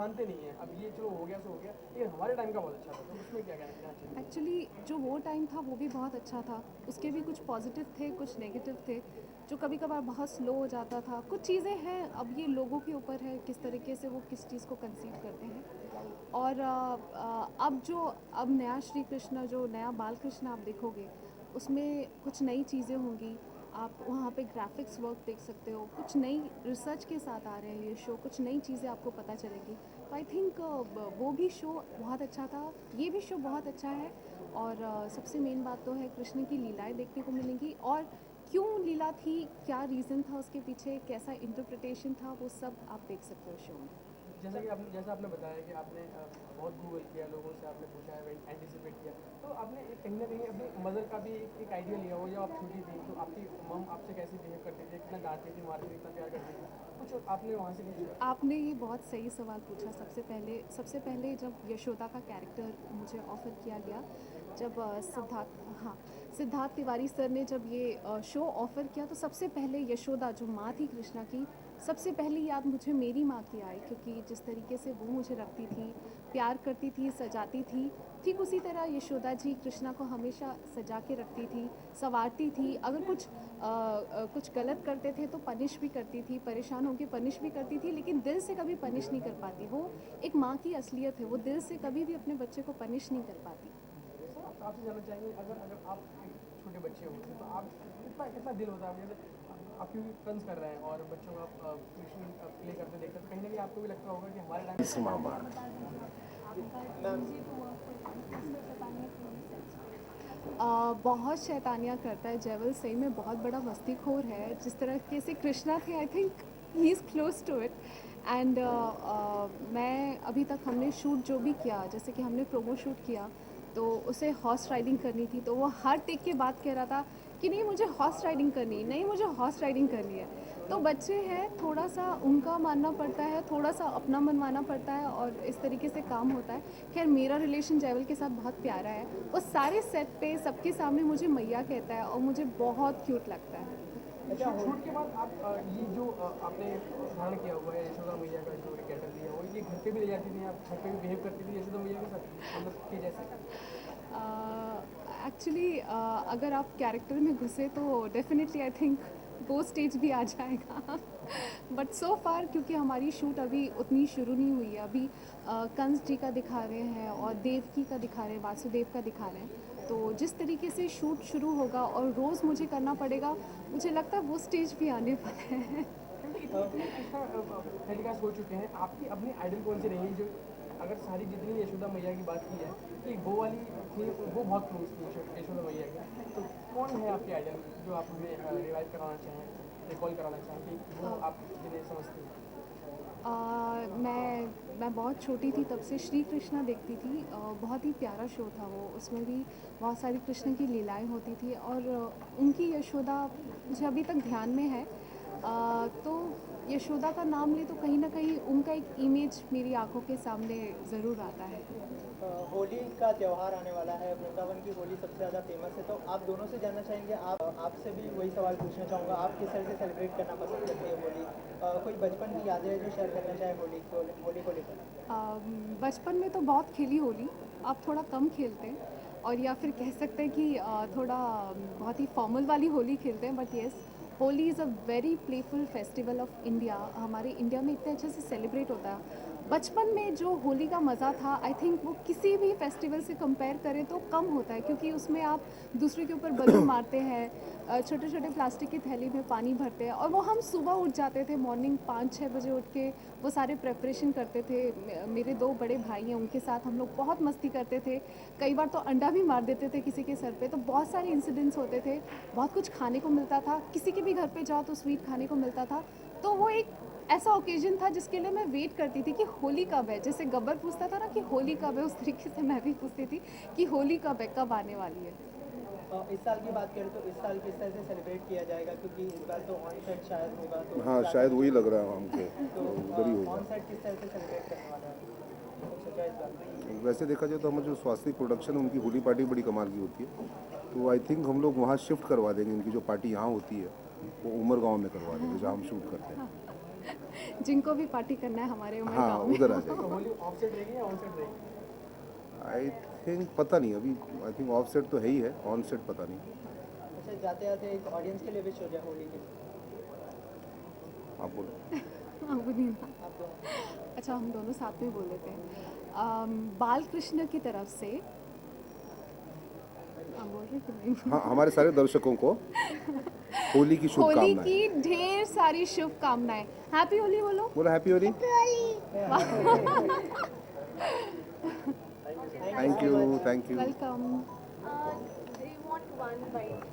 मानते नहीं हैं। अब ये चलो हो गया सो हो गया, लेकिन हमारे टाइम का बहुत अच्छा था, तो उसमें क्या कहना चाहिए? एक्चुअली जो वो टाइम था वो भी बहुत अच्छा था। उसके भी कुछ पॉजिटिव थे, कुछ नेगेटिव थे, जो कभी कभार बहुत स्लो हो जाता था। कुछ चीज़ें हैं, अब ये लोगों के ऊपर है किस तरीके से वो किस चीज़ को कंसीव करते हैं। और अब नया श्री कृष्ण, जो नया बाल कृष्ण आप देखोगे, उसमें कुछ नई चीज़ें होंगी। आप वहाँ पे ग्राफिक्स वर्क देख सकते हो, कुछ नई रिसर्च के साथ आ रहे हैं ये शो, कुछ नई चीज़ें आपको पता चलेगी। तो आई थिंक वो भी शो बहुत अच्छा था, ये भी शो बहुत अच्छा है। और सबसे मेन बात तो है कृष्ण की लीलाएं देखने को मिलेंगी, और क्यों लीला थी, क्या रीज़न था उसके पीछे, कैसा इंटरप्रिटेशन था, वो सब आप देख सकते हो शो में। जैसा आपने बताया कि आपने बहुत गूगल किया, लोगों से आपने पूछा है, एंटिसिपेट किया, तो आपने कहीं ना कहीं अपनी मदर का भी एक आइडिया लिया हो। जब आप छोटी थी तो आपकी मम आपसे कैसे बिहेव करती थी, कितना डांटती थी, मारती थी, कितना प्यार करती थी, कुछ आपने वहाँ से कुछ? आपने ये बहुत सही सवाल पूछा। सबसे पहले जब यशोदा का कैरेक्टर मुझे ऑफ़र किया गया, जब सिद्धार्थ तिवारी सर ने जब ये शो ऑफ़र किया, तो सबसे पहले यशोदा जो माँ थी कृष्णा की, सबसे पहली याद मुझे मेरी माँ की आई, क्योंकि जिस तरीके से वो मुझे रखती थी, प्यार करती थी, सजाती थी, ठीक उसी तरह यशोदा जी कृष्णा को हमेशा सजा के रखती थी, संवारती थी। अगर कुछ गलत करते थे तो पनिश भी करती थी, परेशान होकर पनिश भी करती थी, लेकिन दिल से कभी पनिश नहीं कर पाती। वो एक माँ की असलियत है, वो दिल से कभी भी अपने बच्चे को पनिश नहीं कर पाती। सर आपसे जानना चाहेंगे, अगर अगर आप एक छोटे बच्चे होते तो आप कितना कितना दिल होता है, जैसे आप क्योंकि टर्न्स कर रहे हैं और बच्चों को आप ट्यूशन प्ले करते देखते हैं, तो कहीं ना कहीं आपको भी लगता होगा कि हमारे टाइम इस मामा बहुत शैतानियाँ करता है जयवल, सही में बहुत बड़ा मस्तीखोर है। जिस तरीके से कृष्णा थे, I think he is close to it. And मैं अभी तक हमने शूट जो भी किया, जैसे कि हमने प्रोमो शूट किया, तो उसे हॉर्स राइडिंग करनी थी, तो वो हर टेक के बाद कह रहा था कि नहीं मुझे हॉर्स राइडिंग करनी है, नहीं मुझे हॉर्स राइडिंग करनी है। तो बच्चे हैं, थोड़ा सा उनका मानना पड़ता है, थोड़ा सा अपना मनवाना पड़ता है, और इस तरीके से काम होता है। खैर मेरा रिलेशन जयवल के साथ बहुत प्यारा है, वो सारे सेट पे सबके सामने मुझे मैया कहता है, और मुझे बहुत क्यूट लगता है। शूट के बाद आप ये जो आपने धारण किया हुआ है यशोदा मैया का जो कैरेक्टर दिया हुआ है, ये घर पे भी ले जाती थी, आप घर पे भी बिहेव करती थी यशोदा मैया के साथ, मतलब कि जैसे? एक्चुअली अगर आप कैरेक्टर में घुसे तो डेफिनेटली आई थिंक वो स्टेज भी आ जाएगा। बट सो फार क्योंकि हमारी शूट अभी उतनी शुरू नहीं हुई है, अभी कंस जी का दिखा रहे हैं और देवकी का दिखा रहे हैं, वासुदेव का दिखा रहे हैं। तो जिस तरीके से शूट शुरू होगा और रोज़ मुझे करना पड़ेगा, मुझे लगता है वो स्टेज भी आने वाला है। क्योंकि इतनी कृष्णा टेलीकास्ट हो चुके हैं, आपकी अपनी आइडल कौन सी रही जो, अगर सारी जितनी यशोदा मैया की बात की है, तो एक वो वाली थी, वो बहुत क्लोज थी यशोदा मैया की, तो कौन है आपकी आइडल जो आप हमें रिवाइव कराना चाहें, रिकॉल कराना चाहें कि वो आप जिन्हें समझती हैं? मैं बहुत छोटी थी तब से श्री कृष्णा देखती थी। बहुत ही प्यारा शो था वो, उसमें भी बहुत सारी कृष्ण की लीलाएं होती थी, और उनकी यशोदा मुझे अभी तक ध्यान में है। तो यशोदा का नाम ले तो कहीं ना कहीं उनका एक इमेज मेरी आंखों के सामने ज़रूर आता है। होली का त्यौहार आने वाला है, वृंदावन की होली सबसे ज़्यादा फेमस है, तो आप दोनों से जानना चाहेंगे, आपसे भी वही सवाल पूछना चाहूँगा, आप किस तरह से सेलिब्रेट करना पसंद करते हैं होली? कोई बचपन की यादें हैं जो शेयर करना चाहें होली को लेकर? बचपन में तो बहुत खेली होली, अब थोड़ा कम खेलते हैं, और या फिर कह सकते हैं कि थोड़ा बहुत ही फॉर्मल वाली होली खेलते हैं। But yes, Holi is a very playful festival of India. हमारे इंडिया में इतने अच्छे से सेलिब्रेट होता है। बचपन में जो होली का मज़ा था, आई थिंक वो किसी भी फेस्टिवल से कंपेयर करें तो कम होता है, क्योंकि उसमें आप दूसरे के ऊपर बलून मारते हैं, छोटे छोटे प्लास्टिक की थैली में पानी भरते हैं, और वो हम सुबह उठ जाते थे, मॉर्निंग 5-6 बजे उठ के वो सारे प्रेपरेशन करते थे। मेरे 2 बड़े भाई हैं, उनके साथ हम लोग बहुत मस्ती करते थे। कई बार तो अंडा भी मार देते थे किसी के सर पे। तो बहुत सारे इंसिडेंट्स होते थे, बहुत कुछ खाने को मिलता था, किसी के भी घर पे जाओ तो स्वीट खाने को मिलता था। तो वो एक ऐसा ओकेजन था जिसके लिए मैं वेट करती थी कि होली कब है। जैसे गब्बर पूछता था ना कि होली कब है, उस तरीके से मैं भी पूछती थी कि होली कब है, कब आने वाली है। इस साल की बात करें तो इस साल किस तरह से सेलिब्रेट किया जाएगा, क्योंकि इस बार तो ऑन सेट शायद होगा, तो हाँ शायद वही लग रहा है हमको, तो उधर ही होगा। ऑन सेट किस तरह से सेलिब्रेट करने वाला है, तो सोचा इस बार? वैसे देखा जाए तो हमारे जो स्वास्थ्य प्रोडक्शन है उनकी होली पार्टी बड़ी कमाल की होती है, तो आई थिंक हम लोग वहाँ शिफ्ट करवा देंगे। इनकी जो पार्टी यहाँ होती है वो उमर गांव में करवा देंगे जहाँ हम शूट करते हैं। जिनको भी पार्टी करना है हमारे उमर हाँ गाँव में। उधर आ तो जाएंगे। होली ऑफ सेट रहेगी या ऑन सेट रहेगी? आई थिंक पता नहीं अभी, आई थिंक ऑफ सेट तो है ही है, ऑन सेट पता नहीं। अच्छा, जाते जाते एक ऑडियंस के लिए विश हो जाए होली की, आप बोलो। हाँ, वो नहीं ना। आप दोनों। अच्छा, हम दोनों साथ में बोल लेते हैं। बाल कृष्ण की तरफ से आप बोल रहे कि नहीं? हाँ, हमारे सारे दर्शकों को होली की होली शुभकामनाएं। की ढेर सारी शुभकामनाएं। हैप्पी होली बोलो। बोला happy Holi. Thank you, thank you. Welcome. They want one bite.